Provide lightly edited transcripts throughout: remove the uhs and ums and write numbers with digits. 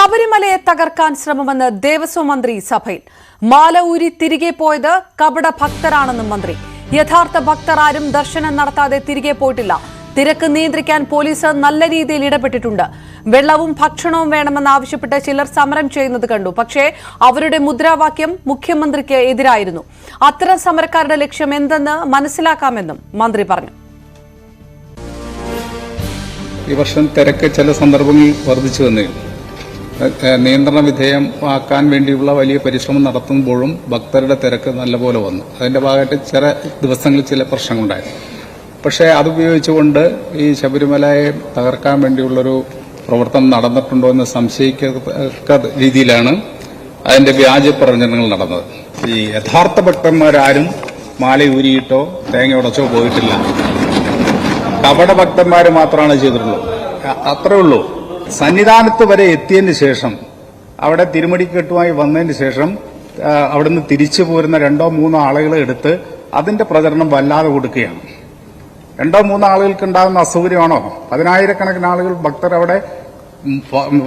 ശബരിമലയെ തകർക്കാൻ ശ്രമമെന്ന് ദേവസ്വം മന്ത്രി സഭയിൽ. മാല ഊരി തിരികെ പോയത് കപട ഭക്തരാണെന്നും മന്ത്രി. യഥാർത്ഥ ഭക്തർ ആരും ദർശനം നടത്താതെ തിരികെ പോയിട്ടില്ല. തിരക്ക് നിയന്ത്രിക്കാൻ പോലീസ് നല്ല രീതിയിൽ ഇടപെട്ടിട്ടുണ്ട്. വെള്ളവും ഭക്ഷണവും വേണമെന്നാവശ്യപ്പെട്ട് ചിലർ സമരം ചെയ്യുന്നത് കണ്ടു. പക്ഷേ അവരുടെ മുദ്രാവാക്യം മുഖ്യമന്ത്രിക്ക് എതിരായിരുന്നു. അത്തരം സമരക്കാരുടെ ലക്ഷ്യം എന്തെന്ന് മനസ്സിലാക്കാമെന്നും മന്ത്രി പറഞ്ഞു. ഈ വർഷം തിരക്ക് ചില സന്ദർഭങ്ങളിൽ വർദ്ധിച്ചു വന്നിരുന്നു. നിയന്ത്രണ വിധേയമാക്കാൻ വേണ്ടിയുള്ള വലിയ പരിശ്രമം നടത്തുമ്പോഴും ഭക്തരുടെ തിരക്ക് നല്ലപോലെ വന്നു. അതിന്റെ ഭാഗമായിട്ട് ചില ദിവസങ്ങളിൽ ചില പ്രശ്നങ്ങളുണ്ടായിരുന്നു. പക്ഷേ അതുപയോഗിച്ചുകൊണ്ട് ഈ ശബരിമലയെ തകർക്കാൻ വേണ്ടിയുള്ളൊരു പ്രവർത്തനം നടന്നിട്ടുണ്ടോ എന്ന് സംശയിക്കത്തക്ക രീതിയിലാണ് അതിന്റെ വ്യാജ പ്രവചനങ്ങൾ നടന്നത്. ഈ യഥാർത്ഥ ഭക്തന്മാരാരും മാലയൂരിയിട്ടോ തേങ്ങ ഉടച്ചോ പോയിട്ടില്ല. കപട ഭക്തന്മാർ മാത്രമാണ് ചെയ്തിട്ടുള്ളത്. അത്രേ ഉള്ളൂ. സന്നിധാനത്ത് വരെ എത്തിയതിന് ശേഷം, അവിടെ തിരുമടിക്കെട്ടുമായി വന്നതിന് ശേഷം അവിടുന്ന് തിരിച്ചു പോരുന്ന 2-3 ആളുകളെ എടുത്ത് അതിന്റെ പ്രചരണം വല്ലാതെ കൊടുക്കുകയാണ്. 2-3 ആളുകൾക്ക് ഉണ്ടാകുന്ന അസൗകര്യമാണോ? 10,000-കണക്കിന് ആളുകൾ ഭക്തർ അവിടെ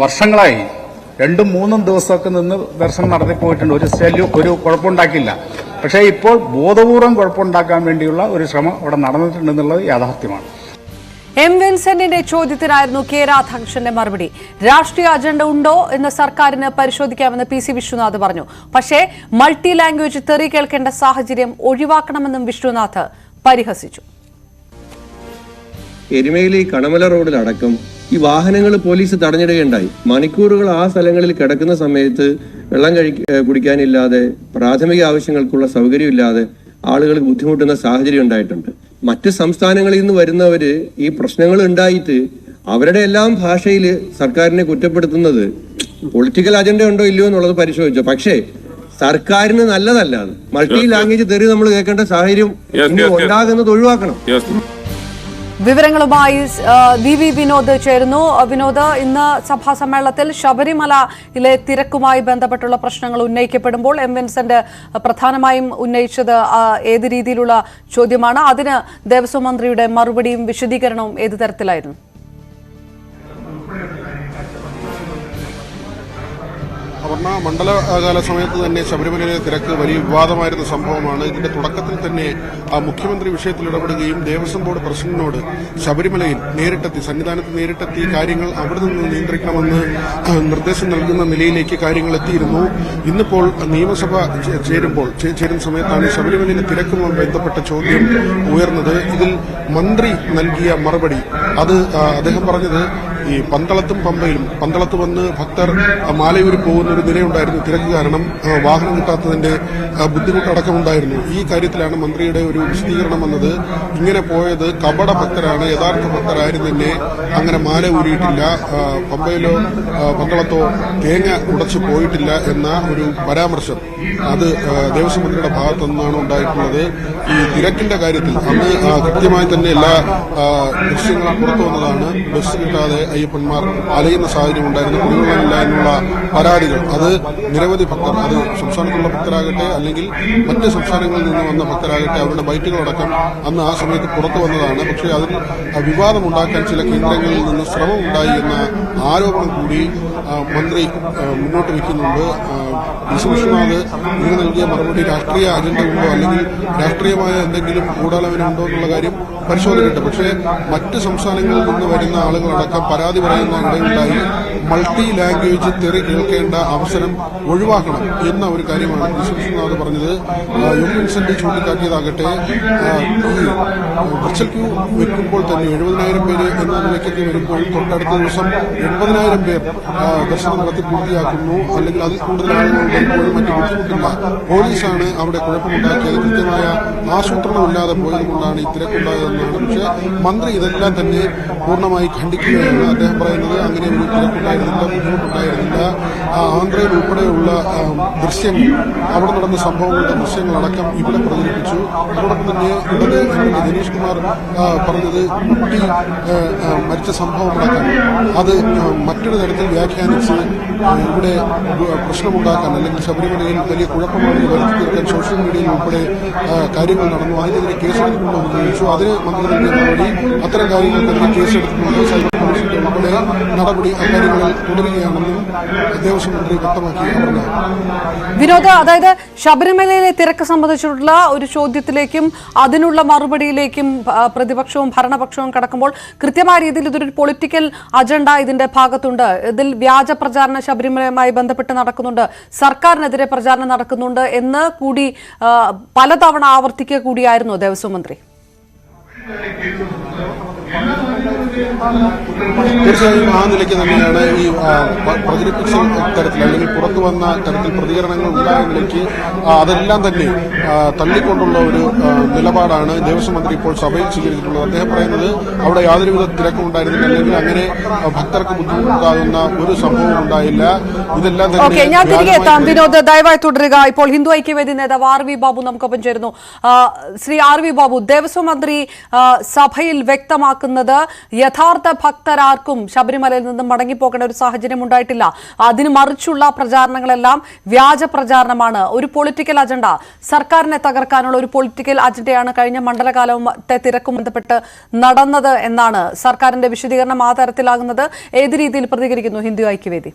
വർഷങ്ങളായി 2-3 ദിവസമൊക്കെ നിന്ന് ദർശനം നടത്തിപ്പോയിട്ടുണ്ട്. ഒരു കുഴപ്പമുണ്ടാക്കില്ല. പക്ഷേ ഇപ്പോൾ ബോധപൂർവം കുഴപ്പമുണ്ടാക്കാൻ വേണ്ടിയുള്ള ഒരു ശ്രമം അവിടെ നടന്നിട്ടുണ്ടെന്നുള്ളത് യാഥാർത്ഥ്യമാണ്. എം വിൻസെന്റിന്റെ ചോദ്യത്തിനായിരുന്നു കെ രാധാകൃഷ്ണന്റെ മറുപടി. രാഷ്ട്രീയ അജണ്ട ഉണ്ടോ എന്ന് സർക്കാരിന് പരിശോധിക്കാമെന്ന് പി.സി. വിശ്വനാഥ് പറഞ്ഞു. പക്ഷേ മൾട്ടി ലാംഗ്വേജ് തെറി കേൾക്കേണ്ട സാഹചര്യം ഒഴിവാക്കണമെന്നും വിശ്വനാഥ് പരിഹസിച്ചു. എരുമേലി കണമല റോഡിലടക്കം ഈ വാഹനങ്ങൾ പോലീസ് തടഞ്ഞിടുകയുണ്ടായി. മണിക്കൂറുകൾ ആ സ്ഥലങ്ങളിൽ കിടക്കുന്ന സമയത്ത് വെള്ളം കുടിക്കാനില്ലാതെ, പ്രാഥമിക ആവശ്യങ്ങൾക്കുള്ള സൗകര്യമില്ലാതെ ആളുകൾ ബുദ്ധിമുട്ടുന്ന സാഹചര്യം ഉണ്ടായിട്ടുണ്ട്. മറ്റ് സംസ്ഥാനങ്ങളിൽ നിന്ന് വരുന്നവര് ഈ പ്രശ്നങ്ങൾ ഉണ്ടായിട്ട് അവരുടെ എല്ലാം ഭാഷയിൽ സർക്കാരിനെ കുറ്റപ്പെടുത്തുന്നത് പൊളിറ്റിക്കൽ അജണ്ട ഉണ്ടോ ഇല്ലയോ എന്നുള്ളത് പരിശോധിച്ചു. പക്ഷേ സർക്കാരിന് നല്ലതല്ല. മൾട്ടി ലാംഗ്വേജ് തെറി നമ്മൾ കേൾക്കേണ്ട സാഹചര്യം ഉണ്ടാകുന്നത് ഒഴിവാക്കണം. വിവരങ്ങളുമായി വി വിനോദ് ചേരുന്നു. വിനോദ്, ഇന്ന് സഭാ സമ്മേളനത്തിൽ ശബരിമലയിലെ തിരക്കുമായി ബന്ധപ്പെട്ടുള്ള പ്രശ്നങ്ങൾ ഉന്നയിക്കപ്പെടുമ്പോൾ എം വിൻസെന്റ് പ്രധാനമായും ഉന്നയിച്ചത് ഏത് രീതിയിലുള്ള ചോദ്യമാണ്? അതിന് ദേവസ്വം മന്ത്രിയുടെ മറുപടിയും വിശദീകരണവും ഏത് തരത്തിലായിരുന്നു? അപർണ, മണ്ഡലകാല സമയത്ത് തന്നെ ശബരിമലയിലെ തിരക്ക് വലിയ വിവാദമായിരുന്ന സംഭവമാണ്. ഇതിന്റെ തുടക്കത്തിൽ തന്നെ മുഖ്യമന്ത്രി വിഷയത്തിൽ ഇടപെടുകയും ദേവസ്വം ബോർഡ് പ്രസിഡന്റിനോട് ശബരിമലയിൽ നേരിട്ടെത്തി, സന്നിധാനത്ത് നേരിട്ടെത്തി കാര്യങ്ങൾ അവിടെ നിന്ന് നിയന്ത്രിക്കണമെന്ന് നിർദ്ദേശം നൽകുന്ന നിലയിലേക്ക് കാര്യങ്ങൾ എത്തിയിരുന്നു. ഇന്നിപ്പോൾ നിയമസഭ ചേരുന്ന സമയത്താണ് ശബരിമലയിലെ തിരക്കുമായി ബന്ധപ്പെട്ട ചോദ്യം ഉയർന്നത്. ഇതിൽ മന്ത്രി നൽകിയ മറുപടി, അത് അദ്ദേഹം പറഞ്ഞത് ഈ പന്തളത്തും പമ്പയിലും, പന്തളത്ത് വന്ന് ഭക്തർ മാലയൂരി പോകുന്ന ഒരു നിലയുണ്ടായിരുന്നു. തിരക്ക് കാരണം വാഹനം കിട്ടാത്തതിന്റെ ബുദ്ധിമുട്ടടക്കമുണ്ടായിരുന്നു. ഈ കാര്യത്തിലാണ് മന്ത്രിയുടെ ഒരു വിശദീകരണം വന്നത്. ഇങ്ങനെ പോയത് കപട ഭക്തരാണ്, യഥാർത്ഥ ഭക്തരാരും തന്നെ അങ്ങനെ മാല ഊരിയിട്ടില്ല, പമ്പയിലോ പന്തളത്തോ തേങ്ങ ഉടച്ചു പോയിട്ടില്ല എന്ന ഒരു പരാമർശം അത് ദേവസ്വം മന്ത്രിയുടെ ഭാഗത്തു നിന്നാണ് ഉണ്ടായിട്ടുള്ളത്. ഈ തിരക്കിന്റെ കാര്യത്തിൽ അന്ന് കൃത്യമായി തന്നെ എല്ലാ ദൃശ്യങ്ങളും പുറത്തു വന്നതാണ്. ബസ് കിട്ടാതെ അയ്യപ്പന്മാർ അലയുന്ന സാഹചര്യം ഉണ്ടായിരുന്നു. കുടിവെള്ളമില്ല എന്നുള്ള പരാതികൾ, അത് നിരവധി ഭക്തർ, അത് സംസ്ഥാനത്തുള്ള ഭക്തരാകട്ടെ അല്ലെങ്കിൽ മറ്റ് സംസ്ഥാനങ്ങളിൽ നിന്ന് വന്ന ഭക്തരാകട്ടെ, അവരുടെ ബൈറ്റുകളടക്കം അന്ന് ആ സമയത്ത് പുറത്തു വന്നതാണ്. പക്ഷേ അതിൽ വിവാദമുണ്ടാക്കാൻ ചില കേന്ദ്രങ്ങളിൽ നിന്ന് ശ്രമം ഉണ്ടായി എന്ന ആരോപണം കൂടി മന്ത്രി മുന്നോട്ട് വയ്ക്കുന്നുണ്ട്. പി.സി. വിശ്വനാഥ് ഇന്ന് നൽകിയ മറുപടി രാഷ്ട്രീയ അജണ്ട ഉണ്ടോ അല്ലെങ്കിൽ രാഷ്ട്രീയമായ എന്തെങ്കിലും ഗൂഢാലോചന എന്നുള്ള കാര്യം പരിശോധിക്കട്ടെ. പക്ഷേ മറ്റ് സംസ്ഥാനങ്ങളിൽ നിന്ന് വരുന്ന ആളുകളടക്കം പരാതി പറയുന്ന ഇടയുണ്ടായി. മൾട്ടി ലാംഗ്വേജ് തെറി കേൾക്കേണ്ട അവസരം ഒഴിവാക്കണം എന്ന ഒരു കാര്യമാണ് പി.സി. വിശ്വനാഥ് പറഞ്ഞത്. എം വിൻസെന്റ് ചൂണ്ടിക്കാട്ടിയതാകട്ടെ, ഈ വെർച്വൽ ക്യൂ വെക്കുമ്പോൾ തന്നെ 70,000 പേര് എന്ന നിലയ്ക്കൊക്കെ വരുമ്പോൾ തൊട്ടടുത്ത ദിവസം 80,000 പേർ ദർശനം നടത്തി പൂർത്തിയാക്കുന്നു. അല്ലെങ്കിൽ അതിൽ കൂടുതൽ ആളുകൾ വരുമ്പോഴും മറ്റു ബുദ്ധിമുട്ടില്ല. പോലീസാണ് അവിടെ കുഴപ്പമുണ്ടാക്കിയത്. കൃത്യമായ ആസൂത്രണമില്ലാതെ പോയതുകൊണ്ടാണ് ഈ തിരക്കുണ്ടായതെന്നാണ്. പക്ഷേ മന്ത്രി ഇതെല്ലാം തന്നെ പൂർണ്ണമായി ഖണ്ഡിക്കുകയാണ്. അദ്ദേഹം പറയുന്നത് അങ്ങനെ ഒരു തിരക്കുണ്ടായിരുന്നില്ല, ബുദ്ധിമുട്ടുണ്ടായിരുന്നില്ല. ആന്ധ്രയിൽ ഉൾപ്പെടെയുള്ള ദൃശ്യങ്ങൾ, അവിടെ നടന്ന സംഭവങ്ങളുടെ ദൃശ്യങ്ങളടക്കം ഇവിടെ പ്രചരിപ്പിച്ചു. അതോടൊപ്പം തന്നെ ഇടത് എം.എൽ.എ. ദിനേശ് കുമാർ പറഞ്ഞത് കുട്ടി മരിച്ച സംഭവമടക്കം അത് മറ്റൊരു തരത്തിൽ വ്യാഖ്യാനിച്ച് ഇവിടെ പ്രശ്നമുണ്ടാക്കാൻ അല്ലെങ്കിൽ ശബരിമലയിൽ വലിയ കുഴപ്പമാണ് വരുത്തി തീർക്കാൻ സോഷ്യൽ മീഡിയയിൽ ഉൾപ്പെടെ കാര്യങ്ങൾ നടന്നു. അതിനെതിരെ കേസെടുക്കുമെന്ന് ചോദിച്ചു. അതിന് മന്ത്രി നൽകിയ മറുപടി, അത്തരം കാര്യങ്ങൾക്കെതിരെ കേസെടുക്കുമെന്ന് കമ്മീഷന്റെ ഉൾപ്പെടെ നടപടി അക്കാര്യങ്ങളിൽ തുടരുകയാണെന്നും ദേവസ്വം മന്ത്രി വ്യക്തമാക്കി. വിനോദ്, അതായത് ശബരിമലയിലെ തിരക്ക് സംബന്ധിച്ചിട്ടുള്ള ഒരു ചോദ്യത്തിലേക്കും അതിനുള്ള മറുപടിയിലേക്കും പ്രതിപക്ഷവും ഭരണപക്ഷവും കടക്കുമ്പോൾ കൃത്യമായ രീതിയിൽ ഇതൊരു പൊളിറ്റിക്കൽ അജണ്ട ഇതിന്റെ ഭാഗത്തുണ്ട്. ഇതിൽ വ്യാജ പ്രചാരണം ശബരിമലയുമായി ബന്ധപ്പെട്ട് നടക്കുന്നുണ്ട്, സർക്കാരിനെതിരെ പ്രചാരണം നടക്കുന്നുണ്ട് എന്ന് കൂടി പലതവണ ആവർത്തിക്കുക കൂടിയായിരുന്നു ദേവസ്വം മന്ത്രി. തീർച്ചയായും ആ നിലയ്ക്ക് തന്നെയാണ് ഈ പ്രചരിപ്പിച്ച തരത്തിൽ അല്ലെങ്കിൽ പുറത്തു വന്ന തരത്തിൽ പ്രതികരണങ്ങൾ ഉണ്ടായ നിലയ്ക്ക് അതെല്ലാം തന്നെ തള്ളിക്കൊണ്ടുള്ള ഒരു നിലപാടാണ് ദേവസ്വം മന്ത്രി ഇപ്പോൾ സഭയിൽ സ്വീകരിച്ചിട്ടുള്ളത്. അദ്ദേഹം പറയുന്നത് അവിടെ യാതൊരുവിധ തിരക്കും ഉണ്ടായിരുന്നില്ല, അല്ലെങ്കിൽ അങ്ങനെ ഭക്തർക്ക് ബുദ്ധിമുട്ടാകുന്ന ഒരു സംഭവം ഉണ്ടായില്ല. ഇതെല്ലാം തന്നെ ഞാൻ തിരികെ എത്താം. വിനോദ്, ദയവായി തുടരുക. ഇപ്പോൾ ഹിന്ദു ഐക്യവേദി നേതാവ് ആർ വി ബാബു നമുക്കൊപ്പം ചേരുന്നു. ശ്രീ ആർ വി ബാബു, ദേവസ്വം മന്ത്രി സഭയിൽ വ്യക്തമാക്കുന്നത് യഥാർത്ഥ ഭക്തരാർക്കും ശബരിമലയിൽ നിന്നും മടങ്ങിപ്പോകേണ്ട ഒരു സാഹചര്യം ഉണ്ടായിട്ടില്ല, അതിന് മറിച്ചുള്ള പ്രചാരണങ്ങളെല്ലാം വ്യാജ പ്രചാരണമാണ്, ഒരു പൊളിറ്റിക്കൽ അജണ്ട, സർക്കാരിനെ തകർക്കാനുള്ള ഒരു പൊളിറ്റിക്കൽ അജണ്ടയാണ് കഴിഞ്ഞ മണ്ഡലകാലത്തെ തിരക്കും ബന്ധപ്പെട്ട് നടന്നത് എന്നാണ് സർക്കാരിന്റെ വിശദീകരണം. ആ തരത്തിലാകുന്നത് ഏത് രീതിയിൽ പ്രതികരിക്കുന്നു ഹിന്ദു ഐക്യവേദി?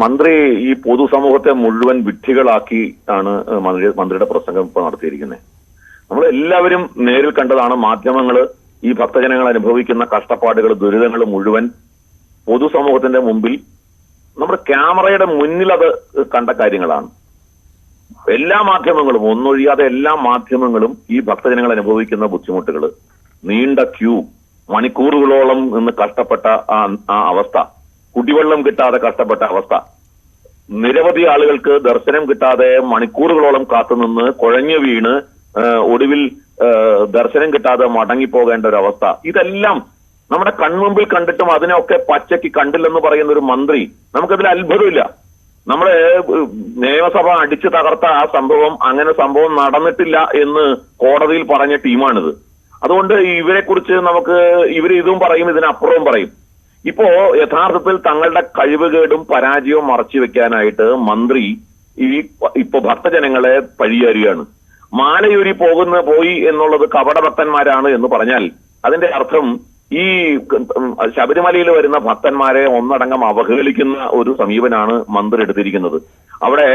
മന്ത്രി ഈ പൊതുസമൂഹത്തെ മുഴുവൻ വിഡ്ഢികളാക്കി ആണ് മന്ത്രിയുടെ പ്രസംഗം ഇപ്പോൾ നടത്തിയിരിക്കുന്നത്. നമ്മൾ എല്ലാവരും നേരിൽ കണ്ടതാണ്. മാധ്യമങ്ങൾ ഈ ഭക്തജനങ്ങൾ അനുഭവിക്കുന്ന കഷ്ടപ്പാടുകൾ, ദുരിതങ്ങൾ മുഴുവൻ പൊതുസമൂഹത്തിന്റെ മുമ്പിൽ നമ്മുടെ ക്യാമറയുടെ മുന്നിൽ അത് കണ്ട കാര്യങ്ങളാണ്. എല്ലാ മാധ്യമങ്ങളും ഒന്നൊഴിയാതെ എല്ലാ മാധ്യമങ്ങളും ഈ ഭക്തജനങ്ങൾ അനുഭവിക്കുന്ന ബുദ്ധിമുട്ടുകൾ, നീണ്ട ക്യൂ, മണിക്കൂറുകളോളം നിന്ന് കഷ്ടപ്പെട്ട ആ അവസ്ഥ, കുടിവെള്ളം കിട്ടാതെ കഷ്ടപ്പെട്ട അവസ്ഥ, നിരവധി ആളുകൾക്ക് ദർശനം കിട്ടാതെ മണിക്കൂറുകളോളം കാത്തുനിന്ന് കുഴഞ്ഞു വീണ് ഒടുവിൽ ദർശനം കിട്ടാതെ മടങ്ങിപ്പോകേണ്ട ഒരു അവസ്ഥ, ഇതെല്ലാം നമ്മുടെ കൺമുമ്പിൽ കണ്ടിട്ടും അതിനെയൊക്കെ പച്ചയ്ക്ക് കണ്ടില്ലെന്ന് പറയുന്ന ഒരു മന്ത്രി, നമുക്കതിൽ അത്ഭുതമില്ല. നമ്മളെ നിയമസഭ അടിച്ചു തകർത്ത ആ സംഭവം, അങ്ങനെ സംഭവം നടന്നിട്ടില്ല എന്ന് കോടതിയിൽ പറഞ്ഞ ടീമാണിത്. അതുകൊണ്ട് ഇവരെക്കുറിച്ച് ഇവര് ഇതും പറയും, ഇതിനപ്പുറവും പറയും. ഇപ്പോ യഥാർത്ഥത്തിൽ തങ്ങളുടെ കഴിവുകേടും പരാജയവും മറച്ചു വെക്കാനായിട്ട് മന്ത്രി ഇപ്പൊ ഭക്തജനങ്ങളെ പഴിയാരുകയാണ്. മാലയൂരി പോയി എന്നുള്ളത് കപടഭക്തന്മാരാണ് എന്ന് പറഞ്ഞാൽ അതിന്റെ അർത്ഥം ഈ ശബരിമലയിൽ വരുന്ന ഭക്തന്മാരെ ഒന്നടങ്കം അവഹേളിക്കുന്ന ഒരു സമീപനാണ് മന്ത്രി എടുത്തിരിക്കുന്നത്. അവിടെ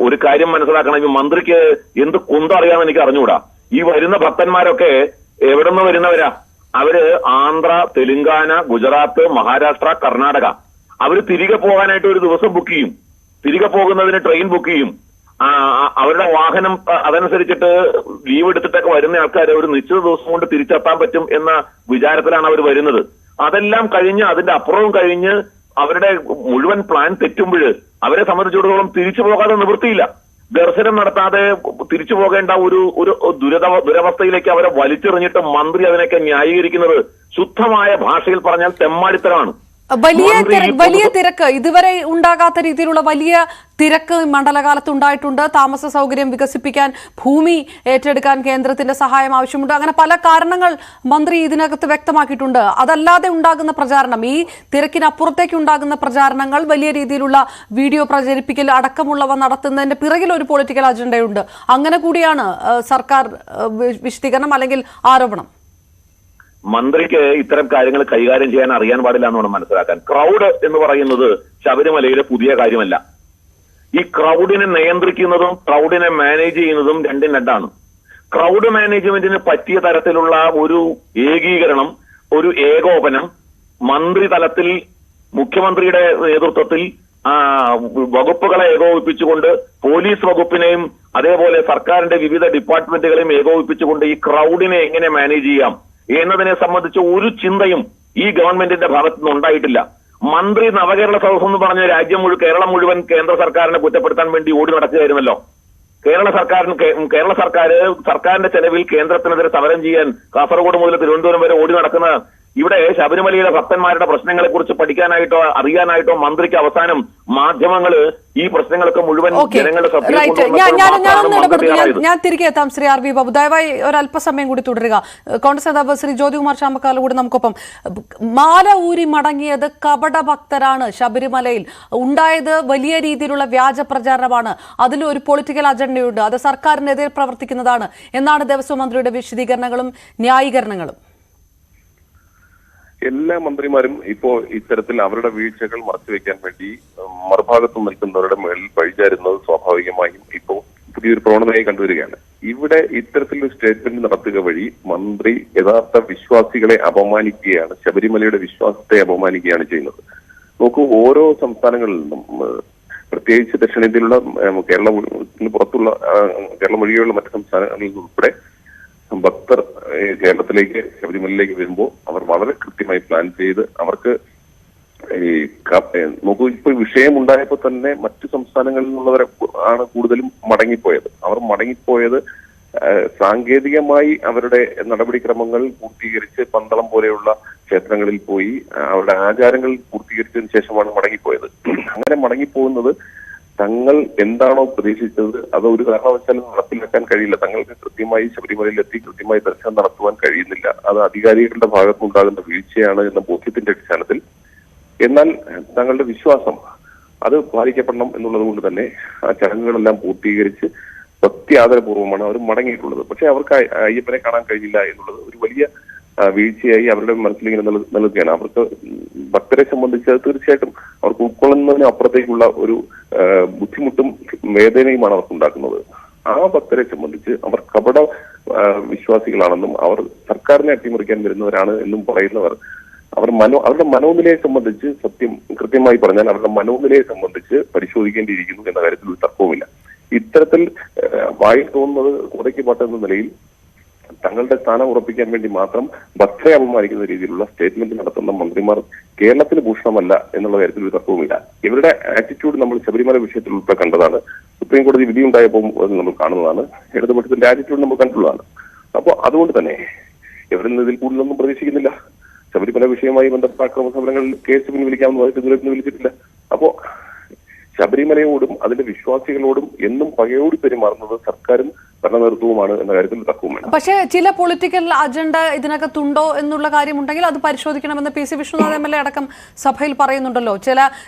ഒരു കാര്യം മനസ്സിലാക്കണമെങ്കിൽ മന്ത്രിക്ക് എന്ത് കുന്തറിയാമെന്ന് എനിക്ക് അറിഞ്ഞുകൂടാ. ഈ വരുന്ന ഭക്തന്മാരൊക്കെ എവിടെ നിന്ന് വരുന്നവരാ? അവര് ആന്ധ്ര, തെലുങ്കാന, ഗുജറാത്ത്, മഹാരാഷ്ട്ര, കർണാടക. അവര് തിരികെ പോകാനായിട്ട് ഒരു ദിവസം ബുക്ക് ചെയ്യും, തിരികെ പോകുന്നതിന് ട്രെയിൻ ബുക്ക് ചെയ്യും. അവരുടെ വാഹനം അതനുസരിച്ചിട്ട് ലീവ് എടുത്തിട്ടൊക്കെ വരുന്ന ആൾക്കാർ ഒരു നിശ്ചിത ദിവസം കൊണ്ട് തിരിച്ചെത്താൻ പറ്റും എന്ന വിചാരത്തിലാണ് അവർ വരുന്നത്. അതെല്ലാം കഴിഞ്ഞ് അതിന്റെ അപ്പുറവും കഴിഞ്ഞ് അവരുടെ മുഴുവൻ പ്ലാൻ തെറ്റുമ്പോൾ അവരെ സംബന്ധിച്ചിടത്തോളം തിരിച്ചു പോകാതെ നിവൃത്തിയില്ല. ദർശനം നടത്താതെ തിരിച്ചു പോകേണ്ട ഒരു ദുരവസ്ഥയിലേക്ക് അവരെ വലിച്ചെറിഞ്ഞിട്ട് മന്ത്രി അതിനൊക്കെ ന്യായീകരിക്കുന്നത് ശുദ്ധമായ ഭാഷയിൽ പറഞ്ഞാൽ തെമ്മാടിത്തരമാണ്. വലിയ തിരക്ക്, ഇതുവരെ ഉണ്ടാകാത്ത രീതിയിലുള്ള വലിയ തിരക്ക് മണ്ഡലകാലത്ത് ഉണ്ടായിട്ടുണ്ട്. താമസ സൗകര്യം വികസിപ്പിക്കാൻ, ഭൂമി ഏറ്റെടുക്കാൻ കേന്ദ്രത്തിന്റെ സഹായം ആവശ്യമുണ്ട്. അങ്ങനെ പല കാരണങ്ങൾ മന്ത്രി ഇതിനകത്ത് വ്യക്തമാക്കിയിട്ടുണ്ട്. അതല്ലാതെ ഉണ്ടാകുന്ന പ്രചാരണം, ഈ തിരക്കിനപ്പുറത്തേക്ക് ഉണ്ടാകുന്ന പ്രചാരണങ്ങൾ, വലിയ രീതിയിലുള്ള വീഡിയോ പ്രചരിപ്പിക്കൽ അടക്കമുള്ളവ നടത്തുന്നതിന്റെ പിറകിൽ ഒരു പൊളിറ്റിക്കൽ അജണ്ടയുണ്ട്. അങ്ങനെ കൂടിയാണ് സർക്കാർ വിശദീകരണം അല്ലെങ്കിൽ ആരോപണം. മന്ത്രിക്ക് ഇത്തരം കാര്യങ്ങൾ കൈകാര്യം ചെയ്യാൻ അറിയാൻ പാടില്ല എന്ന് വേണം മനസ്സിലാക്കാൻ. ക്രൗഡ് എന്ന് പറയുന്നത് ശബരിമലയിലെ പുതിയ കാര്യമല്ല. ഈ ക്രൗഡിനെ നിയന്ത്രിക്കുന്നതും ക്രൗഡിനെ മാനേജ് ചെയ്യുന്നതും രണ്ടും രണ്ടാണ്. ക്രൗഡ് മാനേജ്മെന്റിന് പറ്റിയ തരത്തിലുള്ള ഒരു ഏകീകരണം, ഒരു ഏകോപനം മന്ത്രി തലത്തിൽ മുഖ്യമന്ത്രിയുടെ നേതൃത്വത്തിൽ വകുപ്പുകളെ ഏകോപിപ്പിച്ചുകൊണ്ട്, പോലീസ് വകുപ്പിനെയും അതേപോലെ സർക്കാരിന്റെ വിവിധ ഡിപ്പാർട്ട്മെന്റുകളെയും ഏകോപിപ്പിച്ചുകൊണ്ട് ഈ ക്രൗഡിനെ എങ്ങനെ മാനേജ് ചെയ്യാം എന്നതിനെ സംബന്ധിച്ച് ഒരു ചിന്തയും ഈ ഗവൺമെന്റിന്റെ ഭാഗത്തുനിന്ന് ഉണ്ടായിട്ടില്ല. മന്ത്രി നവകേരള സദസ് എന്ന് പറഞ്ഞ കേരളം മുഴുവൻ കേന്ദ്ര സർക്കാരിനെ കുറ്റപ്പെടുത്താൻ വേണ്ടി ഓടി നടക്കുകയായിരുന്നല്ലോ. കേരള സർക്കാരിന്റെ ചെലവിൽ കേന്ദ്രത്തിനെതിരെ സമരം ചെയ്യാൻ കാസർഗോഡ് മുതൽ തിരുവനന്തപുരം വരെ ഓടി നടക്കുന്ന ഇവിടെ ശബരിമലയിലെ ഭക്തന്മാരുടെ പ്രശ്നങ്ങളെ കുറിച്ച് പഠിക്കാനായിട്ടോ അറിയാനായിട്ടോ മന്ത്രിക്ക് അവസാനം മാധ്യമങ്ങള് ഈ പ്രശ്നങ്ങളൊക്കെ മുഴുവൻ ജനങ്ങളുടെ ഞാൻ തിരികെ എത്താം. ശ്രീ ആർ വി ബാബു, ദയവായി ഒരല്പസമയം കൂടി തുടരുക. കോൺഗ്രസ് നേതാവ് ശ്രീ ജ്യോതികുമാർ ചാമക്കാല കൂടി നമുക്കൊപ്പം. മാല ഊരി മടങ്ങിയത് കപട ഭക്തരാണ്. ശബരിമലയിൽ ഉണ്ടായത് വലിയ രീതിയിലുള്ള വ്യാജ പ്രചാരണമാണ്. അതിൽ ഒരു പൊളിറ്റിക്കൽ അജണ്ടയുണ്ട്. അത് സർക്കാരിനെതിരെ പ്രവർത്തിക്കുന്നതാണ് എന്നാണ് ദേവസ്വം മന്ത്രിയുടെ വിശദീകരണങ്ങളും ന്യായീകരണങ്ങളും. എല്ലാ മന്ത്രിമാരും ഇപ്പോ ഇത്തരത്തിൽ അവരുടെ വീഴ്ചകൾ മറച്ചുവെക്കാൻ വേണ്ടി മറുഭാഗത്ത് നിൽക്കുന്നവരുടെ മേളിൽ പഴിചാരുന്നത് സ്വാഭാവികമായും ഇപ്പോ പുതിയൊരു പ്രവണതയായി കണ്ടുവരികയാണ്. ഇവിടെ ഇത്തരത്തിലൊരു സ്റ്റേറ്റ്മെന്റ് നടത്തുക വഴി മന്ത്രി യഥാർത്ഥ വിശ്വാസികളെ അപമാനിക്കുകയാണ്, ശബരിമലയുടെ വിശ്വാസത്തെ അപമാനിക്കുകയാണ് ചെയ്യുന്നത്. നോക്കൂ, ഓരോ സംസ്ഥാനങ്ങളിൽ നിന്നും പ്രത്യേകിച്ച് ദക്ഷിണേന്ത്യയിലുള്ള കേരളത്തിന് പുറത്തുള്ള കേരളം ഒഴികെയുള്ള മറ്റ് സംസ്ഥാനങ്ങളിൽ ഉൾപ്പെടെ ഭക്തർ കേരളത്തിലേക്ക് ശബരിമലയിലേക്ക് വരുമ്പോൾ അവർ വളരെ കൃത്യമായി പ്ലാൻ ചെയ്ത് അവർക്ക് നോക്കൂ, ഇപ്പൊ വിഷയം ഉണ്ടായപ്പോൾ തന്നെ മറ്റു സംസ്ഥാനങ്ങളിൽ നിന്നുള്ളവരെ ആണ് കൂടുതലും മടങ്ങിപ്പോയത്. അവർ മടങ്ങിപ്പോയത് സാങ്കേതികമായി അവരുടെ നടപടിക്രമങ്ങൾ പൂർത്തീകരിച്ച് പന്തളം പോലെയുള്ള ക്ഷേത്രങ്ങളിൽ പോയി അവരുടെ ആചാരങ്ങൾ പൂർത്തീകരിച്ചതിന് ശേഷമാണ് മടങ്ങിപ്പോയത്. അങ്ങനെ മടങ്ങിപ്പോകുന്നത് തങ്ങൾ എന്താണോ പ്രതീക്ഷിച്ചത് അത് ഒരു കാരണവശാലും നടപ്പിലാക്കാൻ കഴിയില്ല. തങ്ങൾക്ക് കൃത്യമായി ശബരിമലയിലെത്തി കൃത്യമായി ദർശനം നടത്തുവാൻ കഴിയുന്നില്ല. അത് അധികാരികളുടെ ഭാഗത്തുനിന്നുണ്ടാകുന്ന വീഴ്ചയാണ് എന്ന ബോധ്യത്തിന്റെ അടിസ്ഥാനത്തിൽ. എന്നാൽ തങ്ങളുടെ വിശ്വാസം അത് പാലിക്കപ്പെടണം എന്നുള്ളത് കൊണ്ട് തന്നെ ആ ചടങ്ങുകളെല്ലാം പൂർത്തീകരിച്ച് ഭക്തിയാദരപൂർവ്വമാണ് അവർ മടങ്ങിയിട്ടുള്ളത്. പക്ഷെ അവർക്ക് അയ്യപ്പനെ കാണാൻ കഴിഞ്ഞില്ല എന്നുള്ളത് ഒരു വലിയ വീഴ്ചയായി അവരുടെ മനസ്സിലിങ്ങനെ നിലനിൽക്കുകയാണ്. അവർക്ക് ഭക്തരെ സംബന്ധിച്ച് തീർച്ചയായിട്ടും അവർക്ക് ഉൾക്കൊള്ളുന്നതിന് അപ്പുറത്തേക്കുള്ള ഒരു ബുദ്ധിമുട്ടും വേദനയുമാണ് അവർക്ക് ഉണ്ടാക്കുന്നത്. ആ ഭക്തരെ സംബന്ധിച്ച് അവർ കപട വിശ്വാസികളാണെന്നും അവർ സർക്കാരിനെ അട്ടിമറിക്കാൻ വരുന്നവരാണ് എന്നും പറയുന്നവർ അവരുടെ മനോനിലയെ സംബന്ധിച്ച് സത്യം കൃത്യമായി പറഞ്ഞാൽ അവരുടെ മനോനിലയെ സംബന്ധിച്ച് പരിശോധിക്കേണ്ടിയിരിക്കുന്നു എന്ന കാര്യത്തിൽ ഒരു തർക്കവുമില്ല. ഇത്തരത്തിൽ വായിൽ തോന്നുന്നത് കൊടയ്ക്ക് പാട്ടെന്ന നിലയിൽ തങ്ങളുടെ സ്ഥാനം ഉറപ്പിക്കാൻ വേണ്ടി മാത്രം ഭക്തരെ അപമാനിക്കുന്ന രീതിയിലുള്ള സ്റ്റേറ്റ്മെന്റ് നടത്തുന്ന മന്ത്രിമാർ കേരളത്തിന് ഭൂഷണമല്ല എന്നുള്ള കാര്യത്തിൽ ഒരു തർക്കവുമില്ല. ഇവരുടെ ആറ്റിറ്റ്യൂഡ് നമ്മൾ ശബരിമല വിഷയത്തിൽ ഉൾപ്പെടെ കണ്ടതാണ്. സുപ്രീം കോടതി വിധി ഉണ്ടായപ്പോൾ നമ്മൾ കാണുന്നതാണ്. ഇടതുപക്ഷത്തിന്റെ ആറ്റിറ്റ്യൂഡ് നമ്മൾ കണ്ടുള്ളതാണ്. അപ്പോൾ അതുകൊണ്ട് തന്നെ ഇവരിൽ നിന്ന് ഇതിൽ കൂടുതലൊന്നും പ്രതീക്ഷിക്കുന്നില്ല. ശബരിമല വിഷയവുമായി ബന്ധപ്പെട്ട അക്രമ സമരങ്ങളിൽ കേസ് പിൻവലിക്കാമെന്ന് പറഞ്ഞിട്ട് ഇതുവരെ പിൻവലിച്ചിട്ടില്ല. അപ്പോ ശബരിമലയോടും അതിന്റെ വിശ്വാസികളോടും എന്നും പകയോടി പെരുമാറുന്നത് സർക്കാരും ഭരണനേതൃത്വവുമാണ് എന്ന കാര്യത്തിൽ തർക്കവും വേണം. പക്ഷേ ചില പൊളിറ്റിക്കൽ അജണ്ട ഇതിനകത്തുണ്ടോ എന്നുള്ള കാര്യമുണ്ടെങ്കിൽ അത് പരിശോധിക്കണമെന്ന് P C Vishnunath M L A അടക്കം സഭയിൽ പറയുന്നുണ്ടല്ലോ. ചില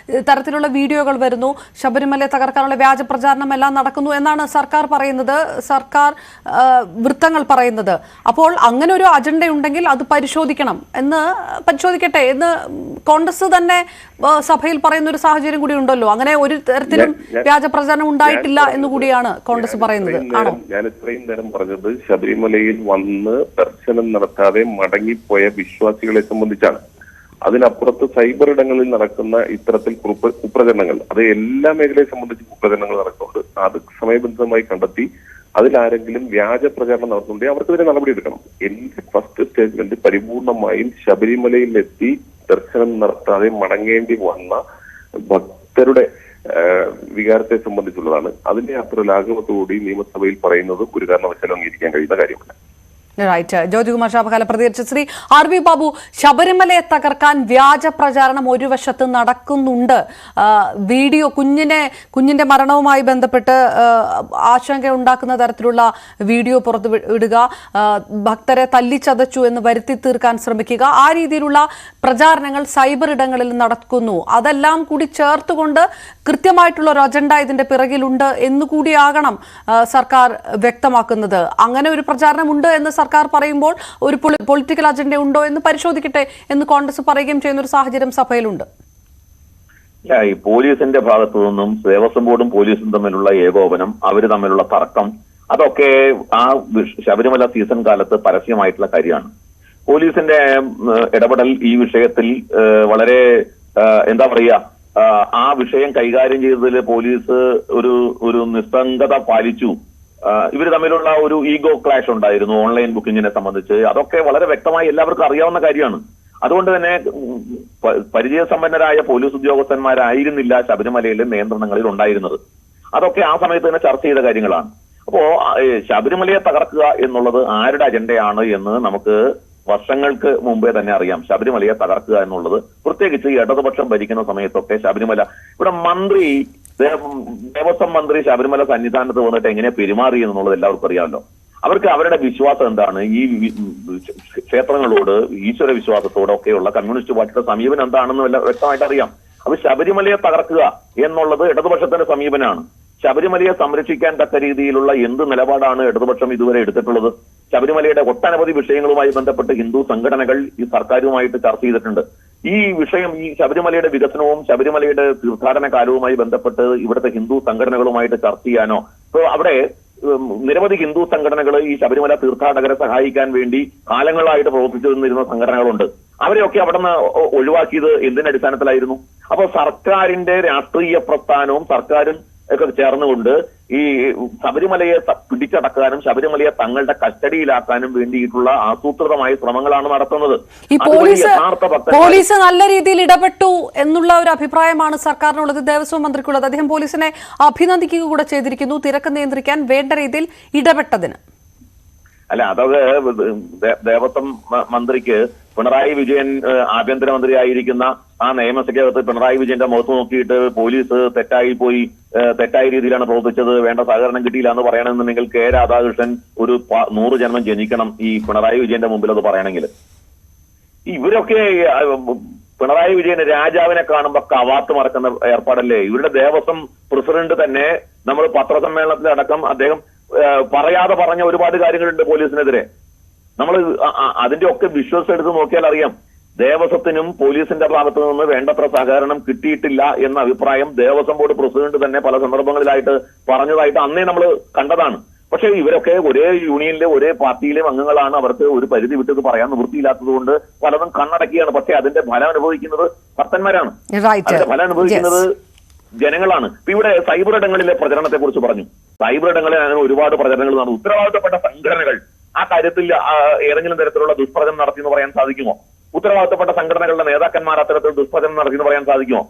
തരത്തിലുള്ള വീഡിയോകൾ വരുന്നു, ശബരിമലയെ തകർക്കാനുള്ള വ്യാജ പ്രചാരണം എല്ലാം നടക്കുന്നു എന്നാണ് സർക്കാർ പറയുന്നത്, സർക്കാർ വൃത്തങ്ങൾ പറയുന്നത്. അപ്പോൾ അങ്ങനെ ഒരു അജണ്ട ഉണ്ടെങ്കിൽ അത് പരിശോധിക്കട്ടെ എന്ന് കോൺഗ്രസ് തന്നെ സഭയിൽ പറയുന്ന ഒരു സാഹചര്യം കൂടി ഉണ്ടല്ലോ. അങ്ങനെ ഒരു തരത്തിലും വ്യാജ പ്രചാരണം ഉണ്ടായിട്ടില്ല എന്നുകൂടിയാണ് കോൺഗ്രസ് പറയുന്നത്. ആണോ? ഞാൻ ഇത്രയും നേരം പറഞ്ഞത് ശബരിമലയിൽ വന്ന് ദർശനം നടത്താതെ മടങ്ങിപ്പോയ വിശ്വാസികളെ സംബന്ധിച്ചാണ്. അതിനപ്പുറത്ത് സൈബർ ഇടങ്ങളിൽ നടക്കുന്ന ഇത്തരത്തിൽ കുപ്രചരണങ്ങൾ, അത് എല്ലാ മേഖലയെ സംബന്ധിച്ച് കുപ്രചരണങ്ങൾ നടക്കുന്നുണ്ട്. അത് സമയബന്ധിതമായി കണ്ടെത്തി അതിലാരെങ്കിലും വ്യാജ പ്രചാരണം നടത്തുന്നുണ്ടെങ്കിൽ അവർക്കെതിരെ നടപടിയെടുക്കണം. എന്റെ ഫസ്റ്റ് സ്റ്റേറ്റ്മെന്റ് പരിപൂർണമായും ശബരിമലയിലെത്തി ദർശനം നടത്താതെ മടങ്ങേണ്ടി വന്ന ഭക്തരുടെ വികാരത്തെ സംബന്ധിച്ചുള്ളതാണ്. അതിന്റെ അത്ര ലാഘവത്തോടുകൂടി നിയമസഭയിൽ പറയുന്നത് ഒരു കാരണവശാലും അംഗീകരിക്കാൻ കഴിയുന്ന കാര്യമല്ല. റൈറ്റ്. ജ്യോതികുമാർ ഷാബകാല പ്രതികരിച്ച ശ്രീ ആർ വി ബാബു, ശബരിമലയെ തകർക്കാൻ വ്യാജ പ്രചാരണം ഒരു വശത്ത് നടക്കുന്നുണ്ട്. വീഡിയോ കുഞ്ഞിന്റെ മരണവുമായി ബന്ധപ്പെട്ട് ആശങ്ക ഉണ്ടാക്കുന്ന തരത്തിലുള്ള വീഡിയോ പുറത്തു വിടുക, ഭക്തരെ തല്ലിച്ചതച്ചു എന്ന് വരുത്തി തീർക്കാൻ ശ്രമിക്കുക, ആ രീതിയിലുള്ള പ്രചാരണങ്ങൾ സൈബർ ഇടങ്ങളിൽ നടക്കുന്നു. അതെല്ലാം കൂടി ചേർത്തുകൊണ്ട് കൃത്യമായിട്ടുള്ള ഒരു അജണ്ട ഇതിന്റെ പിറകിലുണ്ട് എന്നുകൂടിയാകണം സർക്കാർ വ്യക്തമാക്കുന്നത്. അങ്ങനെ ഒരു പ്രചാരണം ഉണ്ട് എന്ന് സർക്കാർ പറയുമ്പോൾ ഒരു പൊളിറ്റിക്കൽ അജണ്ട ഉണ്ടോ എന്ന് പരിശോധിക്കട്ടെ എന്ന് കോൺഗ്രസ് പറയുകയും ചെയ്യുന്ന ഒരു സാഹചര്യം സഭയിലുണ്ട്. ഈ പോലീസിന്റെ ഭാഗത്തു നിന്നും ദേവസ്വം ബോർഡും പോലീസും തമ്മിലുള്ള ഏകോപനം, അവർ തമ്മിലുള്ള തർക്കം, അതൊക്കെ ആ ശബരിമല സീസൺ കാലത്ത് പരസ്യമായിട്ടുള്ള കാര്യമാണ്. പോലീസിന്റെ ഇടപെടൽ ഈ വിഷയത്തിൽ വളരെ എന്താ പറയുക, ആ വിഷയം കൈകാര്യം ചെയ്തതിൽ പോലീസ് ഒരു നിസ്സംഗത പാലിച്ചു. ഇവർ തമ്മിലുള്ള ഒരു ഈഗോ ക്ലാഷ് ഉണ്ടായിരുന്നു ഓൺലൈൻ ബുക്കിങ്ങിനെ സംബന്ധിച്ച്. അതൊക്കെ വളരെ വ്യക്തമായി എല്ലാവർക്കും അറിയാവുന്ന കാര്യമാണ്. അതുകൊണ്ട് തന്നെ പരിചയസമ്പന്നരായ പോലീസ് ഉദ്യോഗസ്ഥന്മാരായിരുന്നില്ല ശബരിമലയിലെ നിയന്ത്രണങ്ങളിൽ ഉണ്ടായിരുന്നത്. അതൊക്കെ ആ സമയത്ത് തന്നെ ചർച്ച ചെയ്ത കാര്യങ്ങളാണ്. അപ്പോ ശബരിമലയെ തകർക്കുക എന്നുള്ളത് ആരുടെ അജണ്ടയാണ് എന്ന് നമുക്ക് വർഷങ്ങൾക്ക് മുമ്പേ തന്നെ അറിയാം. ശബരിമലയെ തകർക്കുക എന്നുള്ളത്, പ്രത്യേകിച്ച് ഇടതുപക്ഷം ഭരിക്കുന്ന സമയത്തൊക്കെ ശബരിമല, ഇവിടെ ദേവസ്വം മന്ത്രി ശബരിമല സന്നിധാനത്ത് വന്നിട്ട് എങ്ങനെ പെരുമാറി എന്നുള്ളത് എല്ലാവർക്കും അറിയാമല്ലോ. അവർക്ക് അവരുടെ വിശ്വാസം എന്താണ്, ഈ ക്ഷേത്രങ്ങളോട് ഈശ്വര വിശ്വാസത്തോടൊക്കെയുള്ള കമ്മ്യൂണിസ്റ്റ് പാർട്ടിയുടെ സമീപനം എന്താണെന്ന് വ്യക്തമായിട്ട് അറിയാം. അപ്പൊ ശബരിമലയെ തകർക്കുക എന്നുള്ളത് ഇടതുപക്ഷത്തിന്റെ സമീപനമാണ്. ശബരിമലയെ സംരക്ഷിക്കാൻ തക്ക രീതിയിലുള്ള എന്ത് നിലപാടാണ് ഇടതുപക്ഷം ഇതുവരെ എടുത്തിട്ടുള്ളത്? ശബരിമലയുടെ ഒട്ടനവധി വിഷയങ്ങളുമായി ബന്ധപ്പെട്ട് ഹിന്ദു സംഘടനകൾ ഈ സർക്കാരുമായിട്ട് ചർച്ച ചെയ്തിട്ടുണ്ട്. ഈ വിഷയം, ഈ ശബരിമലയുടെ വികസനവും ശബരിമലയുടെ തീർത്ഥാടന കാലവുമായി ബന്ധപ്പെട്ട് ഇവിടുത്തെ ഹിന്ദു സംഘടനകളുമായിട്ട് ചർച്ച ചെയ്യാനോ, ഇപ്പോൾ അവിടെ നിരവധി ഹിന്ദു സംഘടനകൾ ഈ ശബരിമല തീർത്ഥാടകരെ സഹായിക്കാൻ വേണ്ടി കാലങ്ങളായിട്ട് പ്രവർത്തിച്ചു നിന്നിരുന്ന സംഘടനകളുണ്ട്. അവരെയൊക്കെ അവിടെ നിന്ന് ഒഴിവാക്കിയത് എന്തിന്റെ അടിസ്ഥാനത്തിലായിരുന്നു? അപ്പോൾ സർക്കാരിന്റെ രാഷ്ട്രീയ പ്രസ്ഥാനവും സർക്കാരും ഒക്കെ ചേർന്നുകൊണ്ട് ഈ ശബരിമലയെ പിടിച്ചടക്കാനും ശബരിമലയെ തങ്ങളുടെ കസ്റ്റഡിയിലാക്കാനും വേണ്ടിയിട്ടുള്ള ആസൂത്രിതമായ ശ്രമങ്ങളാണ് നടത്തുന്നത്. ഈ പോലീസ് നല്ല രീതിയിൽ ഇടപെട്ടു എന്നുള്ള ഒരു അഭിപ്രായമാണ് സർക്കാരിനുള്ളത്, ദേവസ്വം മന്ത്രിക്കുള്ളത്. അദ്ദേഹം പോലീസിനെ അഭിനന്ദിക്കുക കൂടെ ചെയ്തിരിക്കുന്നു, തിരക്ക് നിയന്ത്രിക്കാൻ വേണ്ട രീതിയിൽ ഇടപെട്ടതിന്. അല്ല, അതൊക്കെ ദേവസ്വം മന്ത്രിക്ക് പിണറായി വിജയൻ ആഭ്യന്തരമന്ത്രിയായിരിക്കുന്ന ആ നിയമസഭയ്ക്കകത്ത് പിണറായി വിജയന്റെ മുഖത്ത് നോക്കിയിട്ട് പോലീസ് തെറ്റായ രീതിയിലാണ് പ്രവർത്തിച്ചത്, വേണ്ട സഹകരണം കിട്ടിയില്ല എന്ന് പറയണമെന്നുണ്ടെങ്കിൽ കെ രാധാകൃഷ്ണൻ ഒരു 100 ജന്മം ജനിക്കണം ഈ പിണറായി വിജയന്റെ മുമ്പിൽ അത് പറയണമെങ്കിൽ. ഇവരൊക്കെ പിണറായി വിജയൻ രാജാവിനെ കാണുമ്പോ കവാത്ത് മറക്കുന്ന ഏർപ്പാടല്ലേ? ഇവരുടെ ദേവസ്വം പ്രസിഡന്റ് തന്നെ നമ്മൾ പത്രസമ്മേളനത്തിലടക്കം അദ്ദേഹം പറയാതെ പറഞ്ഞ ഒരുപാട് കാര്യങ്ങളുണ്ട് പോലീസിനെതിരെ. നമ്മൾ അതിന്റെ ഒക്കെ വിഷ്വൽസ് എടുത്ത് നോക്കിയാൽ അറിയാം, ദേവസ്വത്തിനും പോലീസിന്റെ ഭാഗത്തു നിന്ന് വേണ്ടത്ര സഹകരണം കിട്ടിയിട്ടില്ല എന്ന അഭിപ്രായം ദേവസ്വം ബോർഡ് പ്രസിഡന്റ് തന്നെ പല സന്ദർഭങ്ങളിലായിട്ട് പറഞ്ഞതായിട്ട് അന്നേ നമ്മൾ കണ്ടതാണ്. പക്ഷേ ഇവരൊക്കെ ഒരേ യൂണിയനിലെ ഒരേ പാർട്ടിയിലെയും അംഗങ്ങളാണ്. അവർക്ക് ഒരു പരിധി വിട്ടത് പറയാൻ നിവൃത്തിയില്ലാത്തത് കൊണ്ട് പലതും കണ്ണടക്കിയാണ്. പക്ഷേ അതിന്റെ ഫലം അനുഭവിക്കുന്നത് ഭക്തന്മാരാണ്, അതിന്റെ ഫലം അനുഭവിക്കുന്നത് ജനങ്ങളാണ്. ഇപ്പൊ ഇവിടെ സൈബർ ഇടങ്ങളിലെ പ്രചരണത്തെ കുറിച്ച് പറഞ്ഞു. സൈബർ ഇടങ്ങളിൽ അങ്ങനെ ഒരുപാട് പ്രചരണങ്ങൾ നടന്നു. ഉത്തരവാദിത്തപ്പെട്ട സംഘടനകൾ ആ കാര്യത്തിൽ ഏതെങ്കിലും തരത്തിലുള്ള ദുഷ്പ്രചരണം നടത്തി എന്ന് പറയാൻ സാധിക്കുമോ? ഉത്തരവാദിത്തപ്പെട്ട സംഘടനകളുടെ നേതാക്കന്മാർ അത്തരത്തിൽ ദുഷ്പ്രചരണം നടത്തി എന്ന് പറയാൻ സാധിക്കുമോ?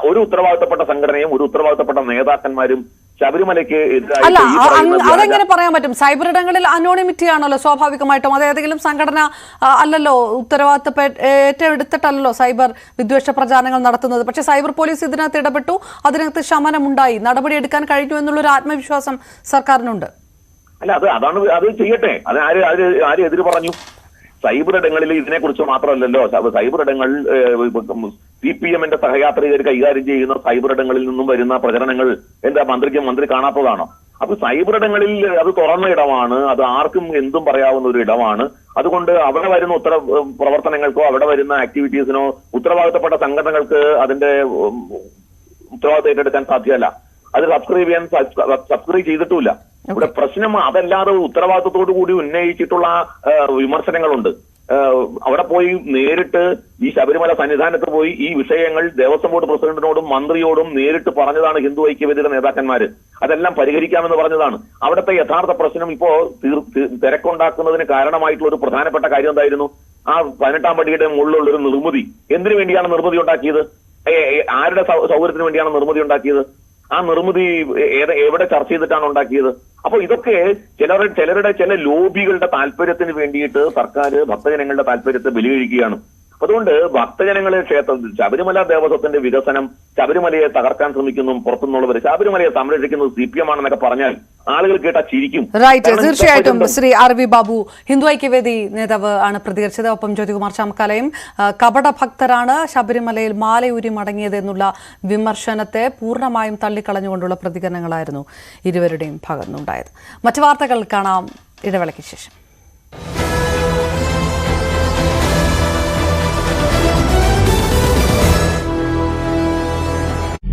ഒരു ഉത്തരവാദിത്തപ്പെട്ട സംഘടനയും ഒരു ഉത്തരവാദിത്തപ്പെട്ട നേതാക്കന്മാരും ശബരിമലയ്ക്ക് അല്ല, അതെങ്ങനെ പറയാൻ പറ്റും? സൈബർ ഇടങ്ങളിൽ അനോണിമിറ്റി ആണല്ലോ സ്വാഭാവികമായിട്ടും. അത് ഏതെങ്കിലും സംഘടന അല്ലല്ലോ, ഏറ്റെടുത്തിട്ടല്ലോ സൈബർ വിദ്വേഷ പ്രചാരണങ്ങൾ നടത്തുന്നത്. പക്ഷെ സൈബർ പോലീസ് ഇതിനകത്ത് ഇടപെട്ടു, അതിനകത്ത് ശമനമുണ്ടായി, നടപടിയെടുക്കാൻ കഴിഞ്ഞു എന്നുള്ളൊരു ആത്മവിശ്വാസം സർക്കാരിനുണ്ട്. അല്ല, അത് ചെയ്യട്ടെ. അത് ആര് എതിര് പറഞ്ഞു? സൈബർ ഇടങ്ങളിൽ ഇതിനെക്കുറിച്ച് മാത്രമല്ലല്ലോ. സൈബർ ഇടങ്ങൾ CPM-ന്റെ സഹയാത്രികർ കൈകാര്യം ചെയ്യുന്ന സൈബർ ഇടങ്ങളിൽ നിന്നും വരുന്ന പ്രചരണങ്ങൾ എന്താ മന്ത്രി കാണാത്തതാണോ? അപ്പൊ സൈബർ ഇടങ്ങളിൽ അത് തുറന്ന ഇടമാണ്, അത് ആർക്കും എന്തും പറയാവുന്ന ഒരു ഇടമാണ്. അതുകൊണ്ട് അവിടെ വരുന്ന പ്രവർത്തനങ്ങൾക്കോ അവിടെ വരുന്ന ആക്ടിവിറ്റീസിനോ ഉത്തരവാദിത്തപ്പെട്ട സംഘടനകൾക്ക് അതിന്റെ ഉത്തരവാദിത്തം ഏറ്റെടുക്കാൻ സാധ്യമല്ല. അത് സബ്സ്ക്രൈബ് ചെയ്തിട്ടുമില്ല. ഇവിടെ പ്രശ്നം അതല്ലാതെ ഉത്തരവാദിത്തത്തോടു കൂടി ഉന്നയിച്ചിട്ടുള്ള വിമർശനങ്ങളുണ്ട്. അവിടെ പോയി നേരിട്ട് ഈ ശബരിമല സന്നിധാനത്ത് പോയി ഈ വിഷയങ്ങൾ ദേവസ്വം ബോർഡ് പ്രസിഡന്റിനോടും മന്ത്രിയോടും നേരിട്ട് പറഞ്ഞതാണ് ഹിന്ദു ഐക്യവേദിയുടെ നേതാക്കന്മാര്. അതെല്ലാം പരിഹരിക്കാമെന്ന് പറഞ്ഞതാണ്. അവിടുത്തെ യഥാർത്ഥ പ്രശ്നം ഇപ്പോ തിരക്കുണ്ടാക്കുന്നതിന് കാരണമായിട്ടുള്ള ഒരു പ്രധാനപ്പെട്ട കാര്യം എന്തായിരുന്നു? ആ 18-ാം പടിയുടെ മുകളിലുള്ള ഒരു നിർമ്മിതി. എന്തിനു വേണ്ടിയാണ് നിർമ്മിതി ഉണ്ടാക്കിയത്? ആരുടെ സൗകര്യത്തിന് വേണ്ടിയാണ് നിർമ്മിതി ഉണ്ടാക്കിയത്? ആ നിർമ്മിതി എവിടെ ചർച്ച ചെയ്തിട്ടാണ് ഉണ്ടാക്കിയത്? അപ്പൊ ഇതൊക്കെ ചിലരുടെ ചില ലോബികളുടെ താല്പര്യത്തിന് വേണ്ടിയിട്ട് സർക്കാർ ഭക്തജനങ്ങളുടെ താല്പര്യത്തെ ബലികഴിക്കുകയാണ്. അതുകൊണ്ട് ഭക്തജനങ്ങളെ ശബരിമല ദേവസ്വത്തിന്റെ വികസനം, ശബരിമലയെ തകർക്കാൻ ശ്രമിക്കുന്നു പുറത്തുനിന്നുള്ളവർ, ശബരിമലയെ സംരക്ഷിക്കുന്നത് CPM ആണെന്നൊക്കെ പറഞ്ഞാൽ ആളുകൾ കേട്ടാ ചിരിക്കും. റൈറ്റ്, തീർച്ചയായിട്ടും. ശ്രീ RV ബാബു ഹിന്ദു ഐക്യവേദി നേതാവ് ആണ് പ്രതികരിച്ചത്. ഒപ്പം ജ്യോതികുമാർ ചാമക്കാലയും കപട ഭക്തരാണ് ശബരിമലയിൽ മാലയൂരി മടങ്ങിയത് എന്നുള്ള വിമർശനത്തെ പൂർണ്ണമായും തള്ളിക്കളഞ്ഞുകൊണ്ടുള്ള പ്രതികരണങ്ങളായിരുന്നു ഇരുവരുടെയും ഭാഗത്തുനിന്നുണ്ടായത്. മറ്റു വാർത്തകൾ കാണാം ഇടവേളയ്ക്ക് ശേഷം.